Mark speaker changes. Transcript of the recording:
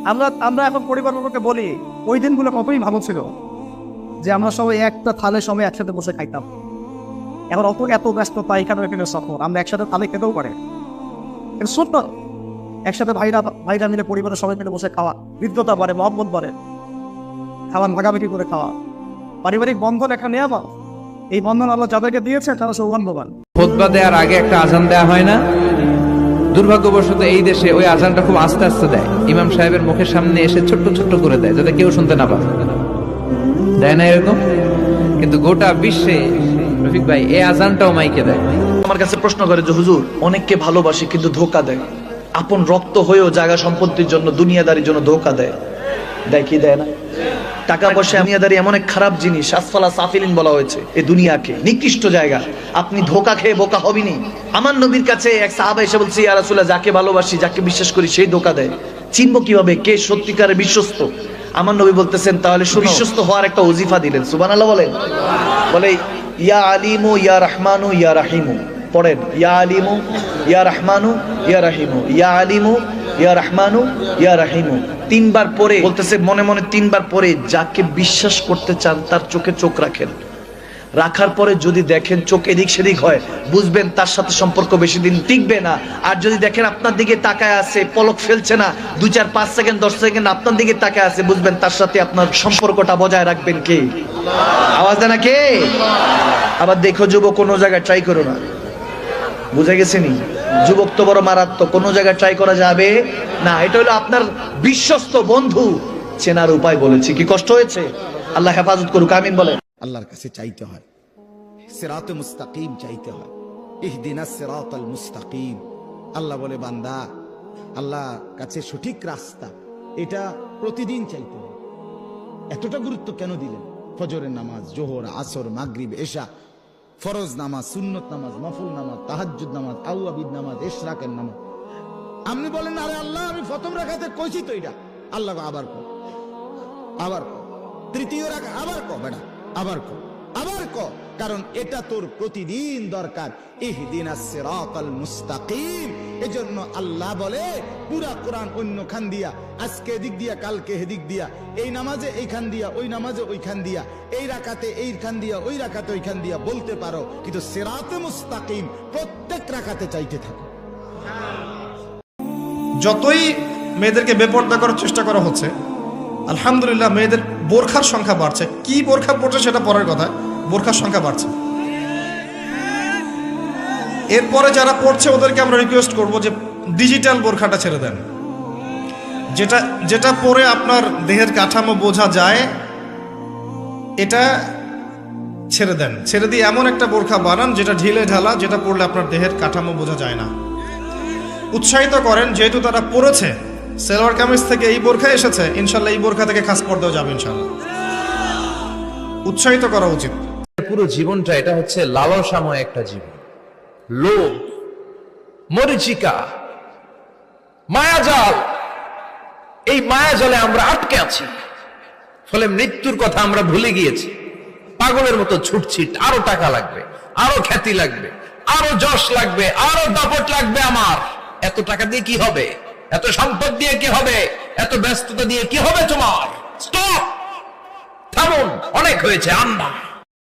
Speaker 1: আমরা আমরা এখন পরিবারকে বলি ওই দিনগুলো কতই ভালো ছিল, যে আমরা সবাই একটা থালে সময় একসাথে বসে খাইতাম। এখন এত ব্যস্ততা, এখানে সফর, আমরা একসাথে থালে খেতেও পারে, কিন্তু সত্য একসাথে ভাইরা মিলে পরিবারের সবাই মিলে বসে খাওয়া, হৃদ্যতা বাড়ে, মহব্বত বাড়ে, খাওয়ার ভাগাভাগি করে খাওয়া, পারিবারিক বন্ধন একটা নিয়ামত। এই বন্ধন আল্লাহ যাদেরকে দিয়েছে তারা সৌভাগ্যবান।
Speaker 2: খুতবা দেওয়ার আগে একটা আজান দেয়া হয় না? দুর্ভাগ্যবশত এই দেশে ওই আজানটা খুব আস্তে আস্তে দেয়, ইমাম সাহেবের মুখের সামনে এসে ছোট্ট ছোট্ট করে দেয় যাতে কেউ শুনতে না পায়, দেয় না এরকম? কিন্তু গোটা বিশ্বে রফিক ভাই এই আজানটাও মাইকে দেয়।
Speaker 3: আমার কাছে প্রশ্ন করে যে হুজুর, অনেককে ভালোবাসে কিন্তু ধোকা দেয়, আপন রক্ত হয়েও জায়গা সম্পত্তির জন্য, দুনিয়াদারির জন্য ধোকা দেয়, দেয় কি দেয় না? টাকা পয়সা দুনিয়াদারি এমন এক খারাপ জিনিস, আসফালা সাফিলিন বলা হয়েছে এই দুনিয়াকে, নিকৃষ্ট জায়গা। আপনি ধোকা খেয়ে বোকা হবেনি। আমার নবীর কাছে এক সাহাবা এসে বলছে, ইয়া রাসূলুল্লাহ, যাকে ভালোবাসি, যাকে বিশ্বাস করি সেই ধোকা দেয়, চিনবো কিভাবে কে সত্যিকারের বিশ্বস্ত? আমার নবী বলতেছেন, তাহলে সুবিশ্বস্ত হওয়ার একটা ওজিফা দিলেন। সুবহানাল্লাহ বলেন। বলে ইয়া আলিমু ইয়া রহমানু ইয়া রাহিমু, পড়েন ইয়া আলিমু ইয়া রহমানু ইয়া রাহিমু, ইয়া আলিমু ইয়া রহমানু ইয়া রাহিমু, তিনবার পরে বলতেছে, মনে মনে তিনবার পরে যাকে বিশ্বাস করতে চান তার চোখে চোখ রাখেন, রাখার পরে যদি দেখেন চোখ এদিক সেদিক হয়, বুঝবেন তার সাথে সম্পর্ক বেশি দিন টিকবে না। আর যদি দেখেন আপনার দিকে তাকায় আছে, পলক ফেলছে না, 2, 4, 5 সেকেন্ড 10 সেকেন্ড আপনার দিকে তাকায় আছে, বুঝবেন তার সাথে আপনার সম্পর্কটা বজায় রাখবেন কে? আওয়াজ দেয় না কে? আবার দেখো যুবক, কোনো জায়গায় ট্রাই করো না, বুঝে গেছেনি? যুবক তো বড় মারাত্মক, কোনো জায়গায় ট্রাই করা যাবে না। এটা হলো আপনার বিশ্বস্ত বন্ধু চেনার উপায় বলেছি। কি কষ্ট হয়েছে? আল্লাহ হেফাজত করুক, আমিন বলে।
Speaker 4: আল্লাহর কাছে চাইতে হয়, সিরাতে মুস্তাকিম চাইতে হয়, ইহদিনাস সিরাতাল মুস্তাকিম। আল্লাহ বলে, বান্দা, আল্লাহ কাছে সঠিক রাস্তা এটা প্রতিদিন চাইতে হয়। এতটা গুরুত্ব কেন দিলেন? ফজরের নামাজ, জোহর, আসর, মাগরিব, এশা, ফরজ নামাজ, সুন্নত নামাজ, নফল নামাজ, তাহাজ্জুদ নামাজ, আউয়াবিদ নামাজ, ইশরাকের নামাজ। আপনি বলেন, আরে আল্লাহ, আমি প্রথম রাকাতে কইছি তো এটা। আল্লাহ আবার কর, আবার কর, তৃতীয় রাখা আবার কর, বেটা আবার কর, আবার কর, কারণ এটা তোর প্রতিদিন দরকার। ইহদিনাস সিরাতাল মুস্তাকিম। এজন্য আল্লাহ বলে পুরা কোরআন অন্য খান দিয়া, আজকে এদিক দিয়া, কালকে এদিক দিয়া, এই নামাজে এইখান দিয়া, ওই নামাজে ওইখান দিয়া, এই রাকাতে এইখান দিয়া, ওই রাকাতে ওইখান দিয়া বলতে পারো, কিন্তু সিরাতে মুস্তাকিম প্রত্যেক রাকাতে চাইতে থাকো।
Speaker 5: যতই মেয়েদেরকে বেপর্দা করার চেষ্টা করা হচ্ছে, আলহামদুলিল্লাহ মেয়েদের বোরখার সংখ্যা বাড়ছে। কি বোরখা পড়ছে সেটা পরের কথা, বোরখার সংখ্যা বাড়ছে। এরপরে যারা পড়ছে ওদেরকে আমরা রিকোয়েস্ট করব যে ডিজিটাল বোরখাটা ছেড়ে দেন, যেটা যেটা পরে আপনার দেহের কাঠামো বোঝা যায়, এটা ছেড়ে দেন। ছেড়ে দিয়ে এমন একটা বোরখা বানান যেটা ঢিলে ঢালা, যেটা পরলে আপনার দেহের কাঠামো বোঝা যায় না। উৎসাহিত করেন, যেহেতু তারা পড়েছে, সালোয়ার কামিজ থেকে এই বোরখা এসেছে, ইনশাল্লাহ এই বোরখা থেকে খাস পর্দাও যাবে ইনশাল্লাহ। উৎসাহিত করা উচিত।
Speaker 2: পুরো জীবনটা এটা হচ্ছে লালসাময় একটা জীবন, লোভ, মরিচিকা, মায়াজাল। এই মায়াজালে আমরা আটকে আছি, ফলে মৃত্যুর কথা আমরা ভুলে গিয়েছি। পাগলের মতো ছুটছি, আরো টাকা লাগবে, আরো খ্যাতি লাগবে, আরো যশ লাগবে, আরো দাপট লাগবে। আমার এত টাকা দিয়ে কি হবে? এত সম্পদ দিয়ে কি হবে? এত ব্যস্ততা দিয়ে কি হবে তোমার? স্টপ, থামুন, অনেক হয়েছে। আন্না